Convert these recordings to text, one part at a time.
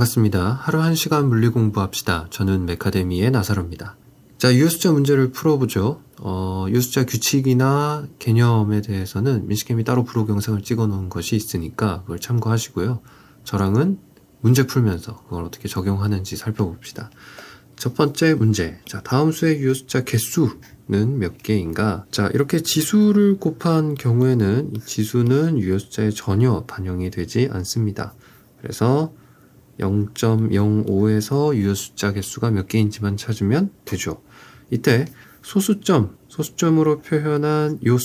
반갑습니다. 하루 1시간 물리 공부합시다. 저는 메카데미의 나사로입니다. 자, 유효숫자 문제를 풀어보죠. 유효숫자 규칙이나 개념에 대해서는 민식개미 따로 브로그 영상을 찍어 놓은 것이 있으니까 그걸 참고하시고요. 저랑은 문제 풀면서 그걸 어떻게 적용하는지 살펴봅시다. 첫 번째 문제. 자, 다음 수의 유효숫자 개수는 몇 개인가? 자, 이렇게 지수를 곱한 경우에는 이 지수는 유효숫자에 전혀 반영이 되지 않습니다. 그래서 0.05에서 유효숫자 개수가 몇 개인지만 찾으면 되죠. 이때 소수점으로 표현한 요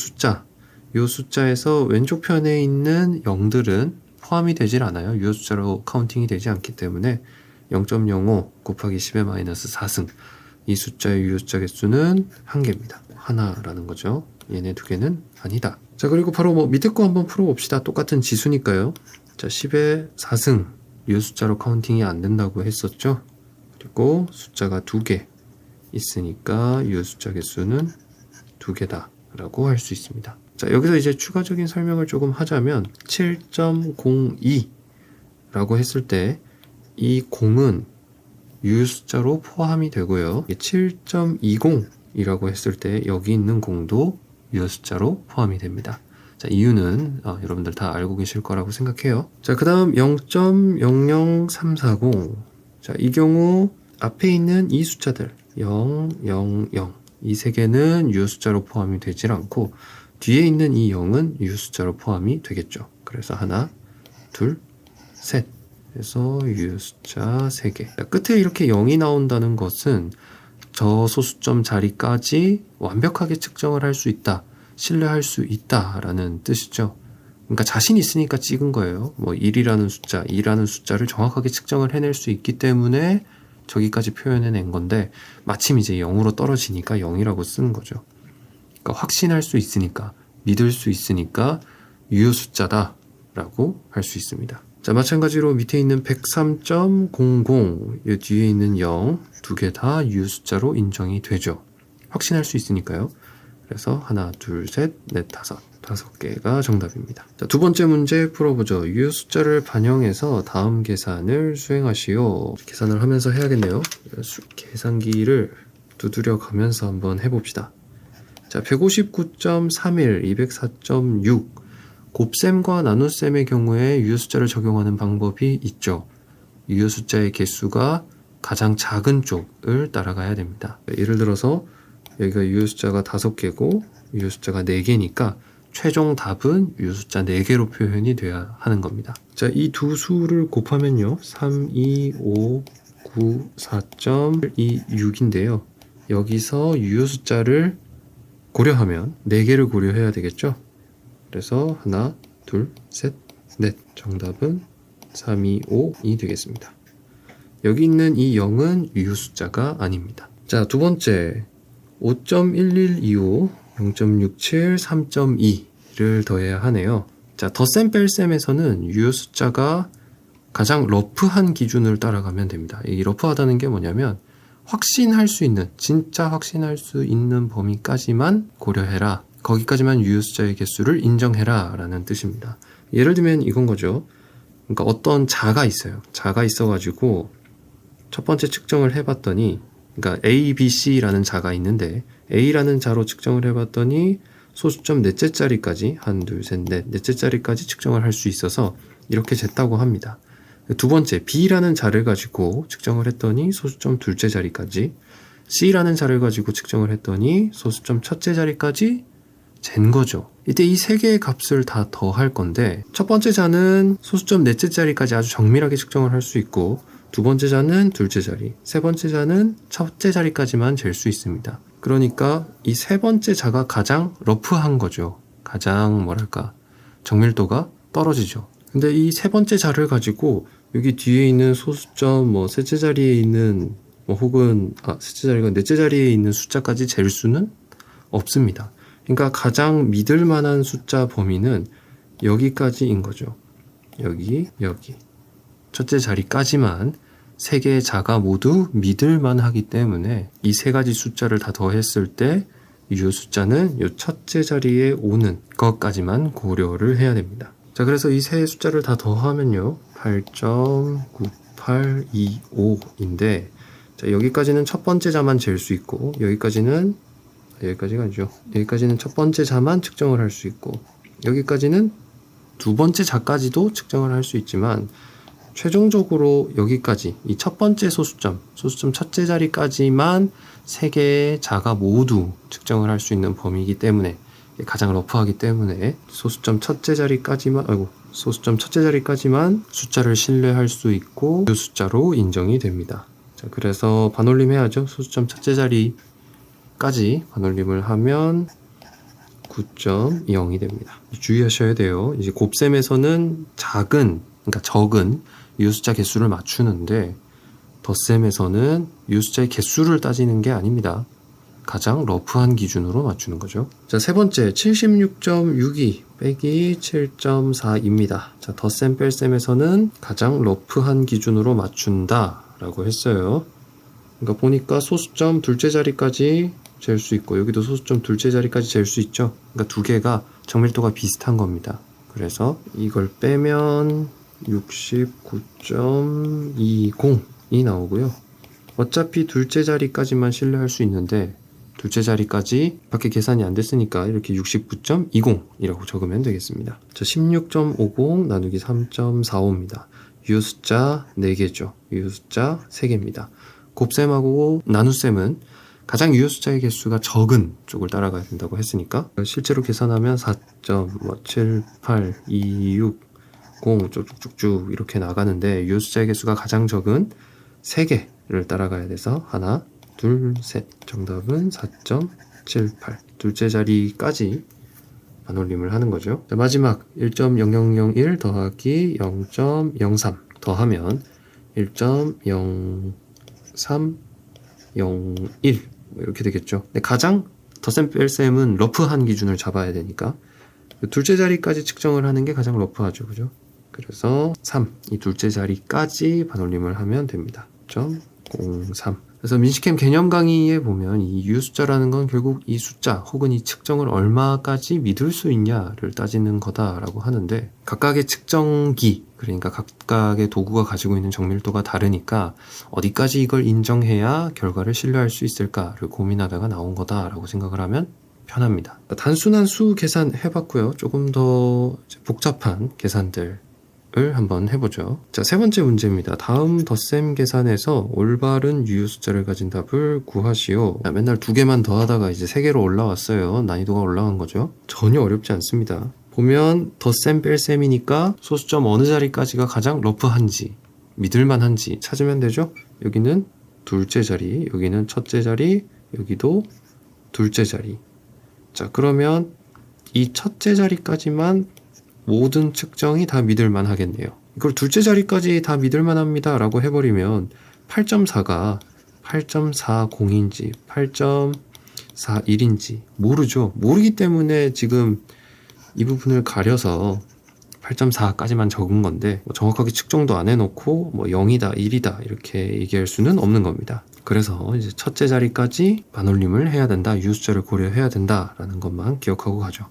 숫자에서 왼쪽 편에 있는 0들은 포함이 되질 않아요. 유효숫자로 카운팅이 되지 않기 때문에 0.05 곱하기 10의 마이너스 4승, 이 숫자의 유효숫자 개수는 1개입니다. 하나라는 거죠. 얘네 2개는 아니다. 자, 그리고 바로 밑에 거 한번 풀어봅시다. 똑같은 지수니까요. 자, 10의 4승 유효숫자로 카운팅이 안 된다고 했었죠. 그리고 숫자가 2개 있으니까 유효숫자 개수는 2개다 라고 할 수 있습니다. 자, 여기서 이제 추가적인 설명을 조금 하자면 7.02 라고 했을 때 이 0은 유효숫자로 포함이 되고요. 7.20 이라고 했을 때 여기 있는 0도 유효숫자로 포함이 됩니다. 자, 이유는 여러분들 다 알고 계실 거라고 생각해요. 자, 그 다음 0.00340. 자, 이 경우 앞에 있는 이 숫자들 0, 0, 0 이 3개는 유효숫자로 포함이 되질 않고 뒤에 있는 이 0은 유효숫자로 포함이 되겠죠. 그래서 하나, 둘, 셋 그래서 유효숫자 3개. 자, 끝에 이렇게 0이 나온다는 것은 저 소수점 자리까지 완벽하게 측정을 할 수 있다, 신뢰할 수 있다라는 뜻이죠. 그러니까 자신 있으니까 찍은 거예요. 1이라는 숫자, 2라는 숫자를 정확하게 측정을 해낼 수 있기 때문에 저기까지 표현해낸 건데 마침 이제 0으로 떨어지니까 0이라고 쓰는 거죠. 그러니까 확신할 수 있으니까, 믿을 수 있으니까 유효숫자다라고 할 수 있습니다. 자, 마찬가지로 밑에 있는 103.00 이 뒤에 있는 0 2개 다 유효숫자로 인정이 되죠. 확신할 수 있으니까요. 그래서 하나, 둘, 셋, 넷, 다섯 개가 정답입니다. 자, 두 번째 문제 풀어보죠. 유효숫자를 반영해서 다음 계산을 수행하시오. 계산을 하면서 해야겠네요. 계산기를 두드려 가면서 한번 해봅시다. 자, 159.31, 204.6 곱셈과 나눗셈의 경우에 유효숫자를 적용하는 방법이 있죠. 유효숫자의 개수가 가장 작은 쪽을 따라가야 됩니다. 예를 들어서 여기가 유효숫자가 5개고 유효숫자가 4개니까 최종 답은 유효숫자 4개로 표현이 돼야 하는 겁니다. 자, 이 두 수를 곱하면요. 3, 2, 5, 9, 4.26인데요. 여기서 유효숫자를 고려하면 4개를 고려해야 되겠죠. 그래서 하나, 둘, 셋, 넷. 정답은 3, 2, 5이 되겠습니다. 여기 있는 이 0은 유효숫자가 아닙니다. 자, 두 번째 5.1125, 0.67, 3.2를 더해야 하네요. 자, 덧셈 뺄셈에서는 유효숫자가 가장 러프한 기준을 따라가면 됩니다. 이 러프하다는 게 뭐냐면 확신할 수 있는, 진짜 확신할 수 있는 범위까지만 고려해라. 거기까지만 유효숫자의 개수를 인정해라 라는 뜻입니다. 예를 들면 이건 거죠. 그러니까 어떤 자가 있어요. 자가 있어가지고 첫 번째 측정을 해봤더니, 그러니까 A, B, C라는 자가 있는데 A라는 자로 측정을 해봤더니 소수점 넷째 자리까지, 1, 2, 3, 넷째 자리까지 측정을 할 수 있어서 이렇게 쟀다고 합니다. 두 번째 B라는 자를 가지고 측정을 했더니 소수점 둘째 자리까지, C라는 자를 가지고 측정을 했더니 소수점 첫째 자리까지 잰 거죠. 이때 이 3개의 값을 다 더할 건데 첫 번째 자는 소수점 넷째 자리까지 아주 정밀하게 측정을 할 수 있고, 두 번째 자는 둘째 자리, 세 번째 자는 첫째 자리까지만 잴 수 있습니다. 그러니까 이 세 번째 자가 가장 러프한 거죠. 가장 정밀도가 떨어지죠. 근데 이 세 번째 자를 가지고 여기 뒤에 있는 소수점 셋째 자리에 있는 혹은 셋째 자리가 넷째 자리에 있는 숫자까지 잴 수는 없습니다. 그러니까 가장 믿을 만한 숫자 범위는 여기까지인 거죠. 여기. 첫째 자리까지만 3개의 자가 모두 믿을만 하기 때문에 이 3가지 숫자를 다 더했을 때 유효숫자는 이 첫째 자리에 오는 것까지만 고려를 해야 됩니다. 자, 그래서 이 세 숫자를 다 더하면요. 8.98 8, 2, 5인데 자, 여기까지는 첫 번째 자만 잴 수 있고 여기까지가 아니죠. 여기까지는 첫 번째 자만 측정을 할 수 있고 여기까지는 두 번째 자까지도 측정을 할 수 있지만 최종적으로 여기까지 이 첫 번째 소수점 첫째 자리까지만 세 개의 자가 모두 측정을 할 수 있는 범위이기 때문에 가장 러프하기 때문에 소수점 첫째 자리까지만 숫자를 신뢰할 수 있고 이 숫자로 인정이 됩니다. 자, 그래서 반올림 해야죠. 소수점 첫째 자리까지 반올림을 하면 9.0이 됩니다. 주의하셔야 돼요. 이제 곱셈에서는 적은 유효숫자 개수를 맞추는데 덧셈에서는 유효숫자의 개수를 따지는 게 아닙니다. 가장 러프한 기준으로 맞추는 거죠. 자, 세 번째 76.62 빼기 7.4입니다. 자, 덧셈 뺄셈에서는 가장 러프한 기준으로 맞춘다 라고 했어요. 그러니까 보니까 소수점 둘째 자리까지 잴 수 있고 여기도 소수점 둘째 자리까지 잴 수 있죠. 그러니까 두 개가 정밀도가 비슷한 겁니다. 그래서 이걸 빼면 69.20이 나오고요. 어차피 둘째 자리까지만 신뢰할 수 있는데 둘째 자리까지 밖에 계산이 안 됐으니까 이렇게 69.20이라고 적으면 되겠습니다. 자, 16.50 나누기 3.45입니다. 유효숫자 4개죠. 유효숫자 3개입니다. 곱셈하고 나눗셈은 가장 유효숫자의 개수가 적은 쪽을 따라가야 된다고 했으니까 실제로 계산하면 4.7826 쭉쭉쭉 이렇게 나가는데 유효숫자의 개수가 가장 적은 3개를 따라가야 돼서 하나, 둘, 셋. 정답은 4.78. 둘째 자리까지 반올림을 하는 거죠. 자, 마지막 1.0001 더하기 0.03 더하면 1.0301 이렇게 되겠죠. 근데 가장 덧셈 뺄셈은 러프한 기준을 잡아야 되니까 둘째 자리까지 측정을 하는 게 가장 러프하죠. 그죠? 그래서 3, 이 둘째 자리까지 반올림을 하면 됩니다. 0.03. 그래서 민식캠 개념 강의에 보면 이 유효숫자라는 건 결국 이 숫자 혹은 이 측정을 얼마까지 믿을 수 있냐를 따지는 거다라고 하는데 각각의 측정기, 그러니까 각각의 도구가 가지고 있는 정밀도가 다르니까 어디까지 이걸 인정해야 결과를 신뢰할 수 있을까를 고민하다가 나온 거다라고 생각을 하면 편합니다. 단순한 수 계산 해봤고요. 조금 더 복잡한 계산들 한번 해보죠. 자, 세 번째 문제입니다. 다음 덧셈 계산에서 올바른 유효숫자를 가진 답을 구하시오. 자, 맨날 2개만 더하다가 이제 3개로 올라왔어요. 난이도가 올라간 거죠. 전혀 어렵지 않습니다. 보면 덧셈 뺄셈이니까 소수점 어느 자리까지가 가장 러프한지 믿을만한지 찾으면 되죠. 여기는 둘째 자리, 여기는 첫째 자리, 여기도 둘째 자리. 자, 그러면 이 첫째 자리까지만 모든 측정이 다 믿을만 하겠네요. 이걸 둘째 자리까지 다 믿을만 합니다 라고 해버리면 8.4가 8.40인지 8.41인지 모르죠. 모르기 때문에 지금 이 부분을 가려서 8.4까지만 적은 건데 정확하게 측정도 안 해놓고 0이다 1이다 이렇게 얘기할 수는 없는 겁니다. 그래서 이제 첫째 자리까지 반올림을 해야 된다, 유효숫자를 고려해야 된다라는 것만 기억하고 가죠.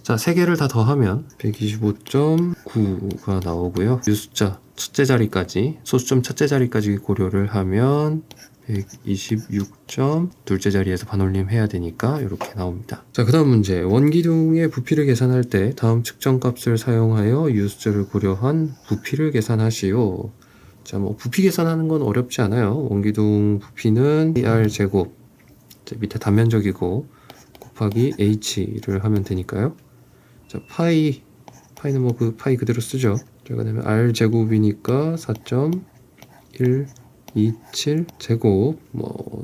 자, 3개를 다 더하면 125.9가 나오고요. 유효숫자 첫째 자리까지, 소수점 첫째 자리까지 고려를 하면 126점 둘째 자리에서 반올림 해야 되니까 이렇게 나옵니다. 자, 그 다음 문제. 원기둥의 부피를 계산할 때 다음 측정값을 사용하여 유효숫자를 고려한 부피를 계산하시오. 자, 부피 계산하는 건 어렵지 않아요. 원기둥 부피는 r 제곱, 밑에 단면적이고 곱하기 h를 하면 되니까요. 자, 파이는 파이 그대로 쓰죠. 자, 그다음에 r 제곱이니까 4.127 제곱,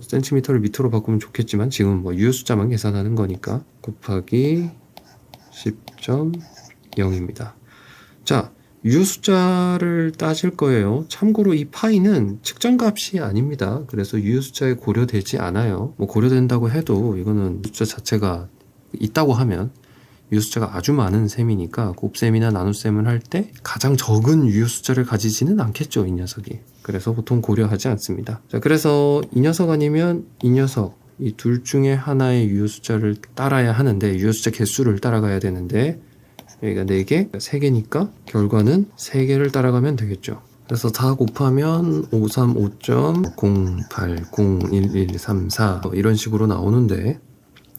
센티미터를 미터로 바꾸면 좋겠지만 지금 유효숫자만 계산하는 거니까 곱하기 10.0입니다. 자, 유효숫자를 따질 거예요. 참고로 이 파이는 측정값이 아닙니다. 그래서 유효숫자에 고려되지 않아요. 고려된다고 해도 이거는 숫자 자체가 있다고 하면 유효숫자가 아주 많은 셈이니까 곱셈이나 나눗셈을 할 때 가장 적은 유효숫자를 가지지는 않겠죠, 이 녀석이. 그래서 보통 고려하지 않습니다. 자, 그래서 이 녀석 아니면 이 녀석, 이 둘 중에 하나의 유효숫자를 따라야 하는데 유효숫자 개수를 따라가야 되는데 여기가 4개, 3개니까 결과는 3개를 따라가면 되겠죠. 그래서 다 곱하면 535.0801134 이런 식으로 나오는데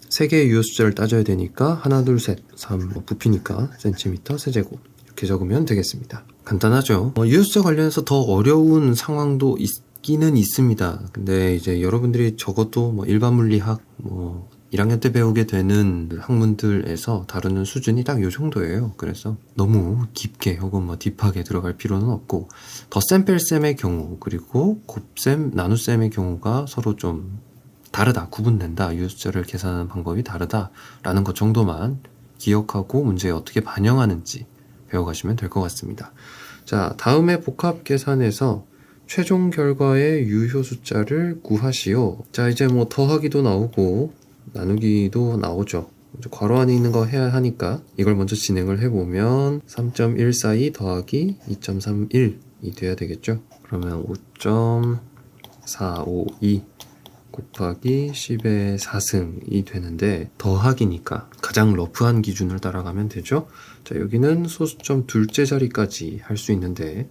세 개의 유효 숫자를 따져야 되니까 하나, 둘, 셋, 3 부피니까 센티미터 세제곱 이렇게 적으면 되겠습니다. 간단하죠. 유효 숫자 관련해서 더 어려운 상황도 있기는 있습니다. 근데 이제 여러분들이 적어도 뭐 일반 물리학 1학년 때 배우게 되는 학문들에서 다루는 수준이 딱 요 정도예요. 그래서 너무 깊게 혹은 딥하게 들어갈 필요는 없고, 덧셈 뺄셈의 경우 그리고 곱셈 나눗셈의 경우가 서로 좀 다르다, 구분된다, 유효 숫자를 계산하는 방법이 다르다라는 것 정도만 기억하고 문제에 어떻게 반영하는지 배워가시면 될 것 같습니다. 자, 다음에 복합 계산에서 최종 결과의 유효 숫자를 구하시오. 자, 이제 더하기도 나오고 나누기도 나오죠. 괄호 안에 있는 거 해야 하니까 이걸 먼저 진행을 해보면 3.142 더하기 2.31이 돼야 되겠죠. 그러면 5.452 곱하기 10의 4승이 되는데, 더하기니까 가장 러프한 기준을 따라가면 되죠. 자, 여기는 소수점 둘째 자리까지 할 수 있는데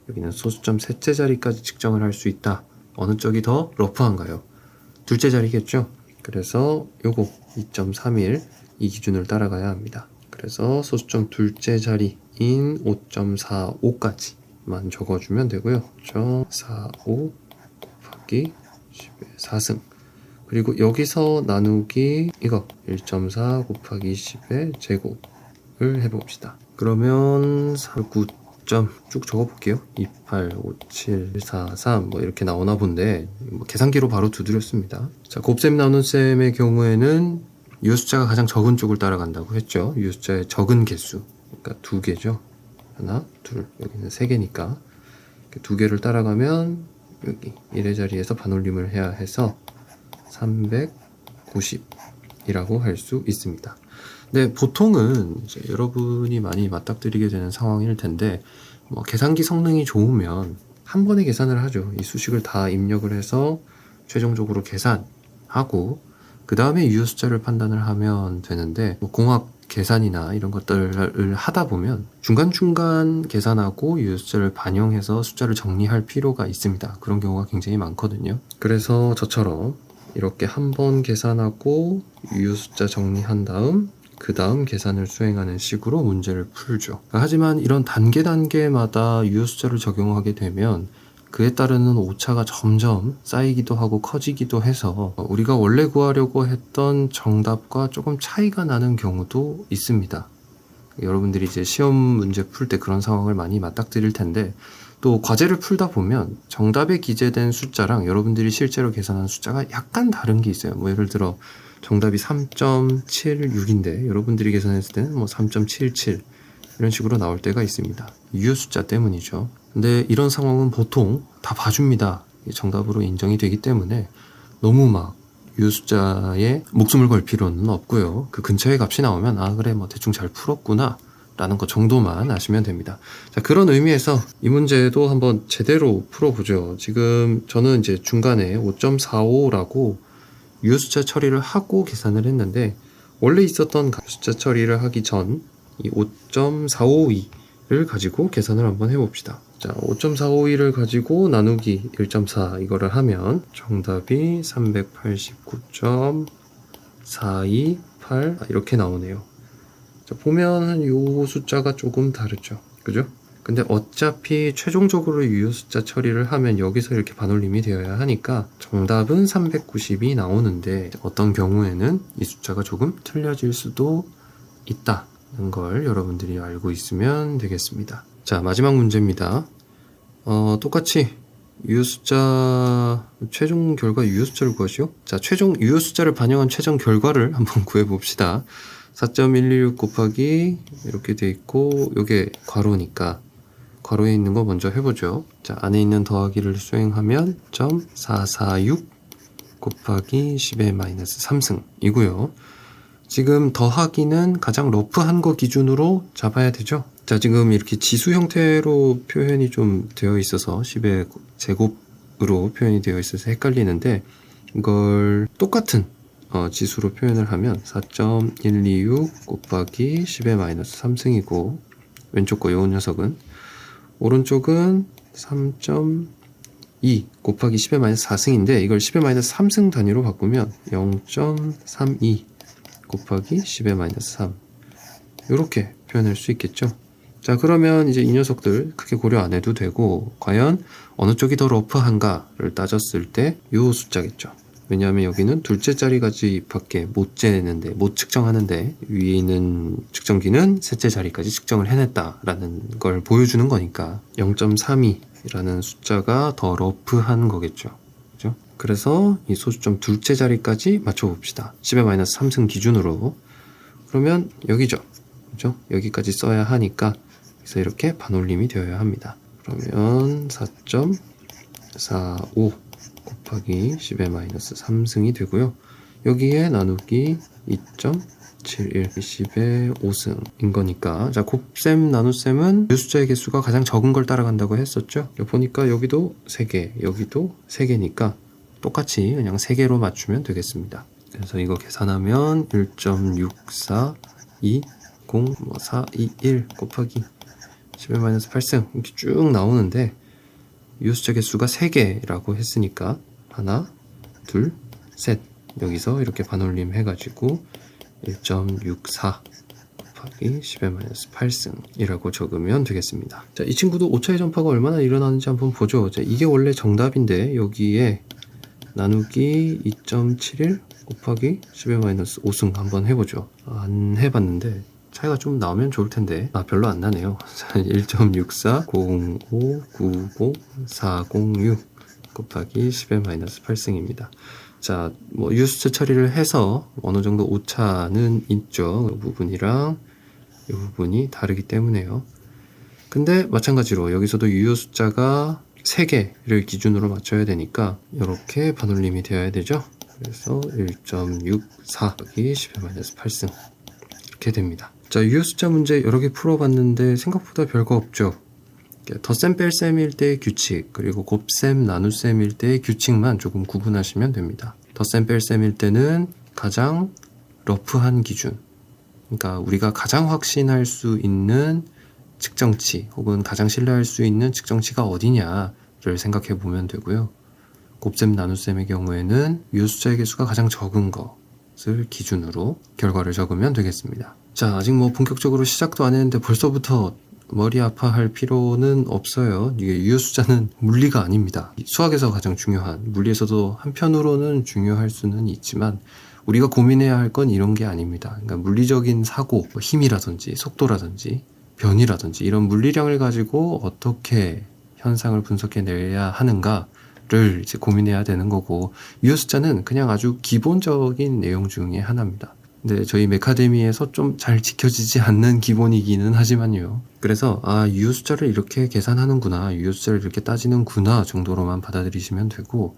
여기는 소수점 셋째 자리까지 측정을 할 수 있다. 어느 쪽이 더 러프한가요? 둘째 자리겠죠. 그래서 요거 2.31 이 기준을 따라가야 합니다. 그래서 소수점 둘째 자리인 5.45까지만 적어주면 되고요. 5.45 곱하기 10의 4승, 그리고 여기서 나누기 이거 1.4 곱하기 10의 제곱을 해봅시다. 그러면 9점 쭉 적어볼게요. 285743 이렇게 나오나 본데 계산기로 바로 두드렸습니다. 자, 곱셈 나눗셈의 경우에는 유효 숫자가 가장 적은 쪽을 따라간다고 했죠. 유효 숫자의 적은 개수, 그러니까 2개죠. 하나, 둘, 여기는 3개니까 2개를 따라가면 여기 1의 자리에서 반올림을 해야 해서 390이라고 할 수 있습니다. 근데 보통은 이제 여러분이 많이 맞닥뜨리게 되는 상황일 텐데, 계산기 성능이 좋으면 한 번에 계산을 하죠. 이 수식을 다 입력을 해서 최종적으로 계산하고 그 다음에 유효 숫자를 판단을 하면 되는데, 공학 계산이나 이런 것들을 하다 보면 중간중간 계산하고 유효 숫자를 반영해서 숫자를 정리할 필요가 있습니다. 그런 경우가 굉장히 많거든요. 그래서 저처럼 이렇게 한 번 계산하고 유효 숫자 정리한 다음 그 다음 계산을 수행하는 식으로 문제를 풀죠. 하지만 이런 단계마다 유효 숫자를 적용하게 되면 그에 따르는 오차가 점점 쌓이기도 하고 커지기도 해서 우리가 원래 구하려고 했던 정답과 조금 차이가 나는 경우도 있습니다. 여러분들이 이제 시험 문제 풀 때 그런 상황을 많이 맞닥뜨릴 텐데, 또 과제를 풀다 보면 정답에 기재된 숫자랑 여러분들이 실제로 계산한 숫자가 약간 다른 게 있어요. 예를 들어 정답이 3.76인데 여러분들이 계산했을 때는 3.77 이런 식으로 나올 때가 있습니다. 유효 숫자 때문이죠. 근데 이런 상황은 보통 다 봐줍니다. 정답으로 인정이 되기 때문에 너무 유효 숫자에 목숨을 걸 필요는 없고요. 그 근처의 값이 나오면 그래 대충 잘 풀었구나 라는 것 정도만 아시면 됩니다. 자, 그런 의미에서 이 문제도 한번 제대로 풀어보죠. 지금 저는 이제 중간에 5.45라고 유효 숫자 처리를 하고 계산을 했는데, 원래 있었던 숫자 처리를 하기 전 이 5.452를 가지고 계산을 한번 해봅시다. 자, 5.452를 가지고 나누기 1.4 이거를 하면 정답이 389.428 이렇게 나오네요. 자, 보면 요 숫자가 조금 다르죠. 그죠? 근데 어차피 최종적으로 유효 숫자 처리를 하면 여기서 이렇게 반올림이 되어야 하니까 정답은 390이 나오는데, 어떤 경우에는 이 숫자가 조금 틀려질 수도 있다는 걸 여러분들이 알고 있으면 되겠습니다. 자, 마지막 문제입니다. 똑같이 유효 숫자 최종 결과 유효 숫자를 구하시오. 자, 최종 유효 숫자를 반영한 최종 결과를 한번 구해 봅시다. 4.116 곱하기 이렇게 돼 있고, 요게 괄호니까 괄호에 있는 거 먼저 해보죠. 자, 안에 있는 더하기를 수행하면 0.446 곱하기 10의 마이너스 3승이고요. 지금 더하기는 가장 러프한 거 기준으로 잡아야 되죠. 자, 지금 이렇게 지수 형태로 표현이 좀 되어 있어서 10의 제곱으로 표현이 되어 있어서 헷갈리는데, 이걸 똑같은 지수로 표현을 하면 4.126 곱하기 10의 마이너스 3승이고, 왼쪽 거 요 녀석은, 오른쪽은 3.2 곱하기 10의 마이너스 4승인데 이걸 10의 마이너스 3승 단위로 바꾸면 0.32 곱하기 10의 마이너스 3 이렇게 표현할 수 있겠죠. 자, 그러면 이제 이 녀석들 크게 고려 안 해도 되고 과연 어느 쪽이 더 러프한가를 따졌을 때 이 숫자겠죠. 왜냐하면 여기는 둘째 자리까지밖에 못 재는데, 못 측정하는데 위에 있는 측정기는 셋째 자리까지 측정을 해냈다라는 걸 보여주는 거니까 0.32라는 숫자가 더 러프한 거겠죠. 그죠? 그래서 이 소수점 둘째 자리까지 맞춰봅시다. 10의 마이너스 3승 기준으로. 그러면 여기죠. 그죠? 여기까지 써야 하니까 그래서 이렇게 반올림이 되어야 합니다. 그러면 4.45 곱하기 10의 마이너스 3승이 되고요. 여기에 나누기 2.71 10의 5승인 거니까, 자, 곱셈 나눗셈은 이 숫자의 개수가 가장 적은 걸 따라간다고 했었죠. 보니까 여기도 3개, 여기도 3개니까 똑같이 그냥 3개로 맞추면 되겠습니다. 그래서 이거 계산하면 1.642 0, 4, 2, 1 곱하기 10의 마이너스 8승 이렇게 쭉 나오는데 이 숫자 개수가 3개라고 했으니까 하나, 둘, 셋 여기서 이렇게 반올림 해가지고 1.64 곱하기 10의 마이너스 8승이라고 적으면 되겠습니다. 자, 이 친구도 오차의 전파가 얼마나 일어나는지 한번 보죠. 자, 이게 원래 정답인데 여기에 나누기 2.71 곱하기 10의 마이너스 5승 한번 해보죠. 안 해봤는데 차이가 좀 나오면 좋을 텐데 별로 안 나네요. 1.64 05 90 406 곱하기 10의 마이너스 8승입니다. 자, 뭐 유수차 처리를 해서 어느 정도 오차는 있죠. 이 부분이랑 이 부분이 다르기 때문에요. 근데 마찬가지로 여기서도 유효 숫자가 3개를 기준으로 맞춰야 되니까 이렇게 반올림이 되어야 되죠. 그래서 1.64 곱하기 10의 마이너스 8승 이렇게 됩니다. 자, 유효 숫자 문제 여러 개 풀어봤는데 생각보다 별거 없죠. 덧셈 뺄셈일 때의 규칙, 그리고 곱셈 나눗셈일 때의 규칙만 조금 구분하시면 됩니다. 덧셈 뺄셈일 때는 가장 러프한 기준, 그러니까 우리가 가장 확신할 수 있는 측정치 혹은 가장 신뢰할 수 있는 측정치가 어디냐를 생각해 보면 되고요. 곱셈 나눗셈의 경우에는 유효 숫자의 개수가 가장 적은 것을 기준으로 결과를 적으면 되겠습니다. 자, 아직 뭐 본격적으로 시작도 안 했는데 벌써부터 머리 아파할 필요는 없어요. 이게 유효 숫자는 물리가 아닙니다. 수학에서 가장 중요한, 물리에서도 한편으로는 중요할 수는 있지만 우리가 고민해야 할 건 이런 게 아닙니다. 그러니까 물리적인 사고, 힘이라든지 속도라든지 변이라든지 이런 물리량을 가지고 어떻게 현상을 분석해내야 하는가를 이제 고민해야 되는 거고, 유효 숫자는 그냥 아주 기본적인 내용 중에 하나입니다. 근데 저희 메카데미에서 좀 잘 지켜지지 않는 기본이기는 하지만요. 그래서 유효 숫자를 이렇게 계산하는구나, 유효 숫자를 이렇게 따지는구나 정도로만 받아들이시면 되고,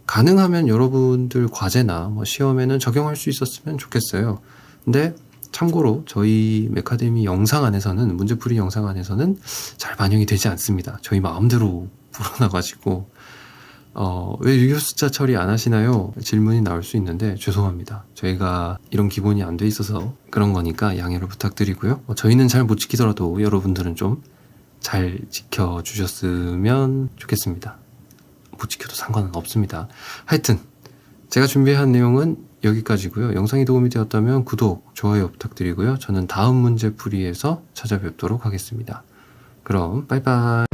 가능하면 여러분들 과제나 뭐 시험에는 적용할 수 있었으면 좋겠어요. 근데 참고로 저희 메카데미 영상 안에서는, 문제풀이 영상 안에서는 잘 반영이 되지 않습니다. 저희 마음대로 풀어놔가지고 왜 유효 숫자 처리 안 하시나요? 질문이 나올 수 있는데 죄송합니다. 저희가 이런 기본이 안 돼 있어서 그런 거니까 양해를 부탁드리고요. 저희는 잘 못 지키더라도 여러분들은 좀 잘 지켜주셨으면 좋겠습니다. 못 지켜도 상관은 없습니다. 하여튼 제가 준비한 내용은 여기까지고요. 영상이 도움이 되었다면 구독, 좋아요 부탁드리고요. 저는 다음 문제풀이에서 찾아뵙도록 하겠습니다. 그럼 빠이빠이.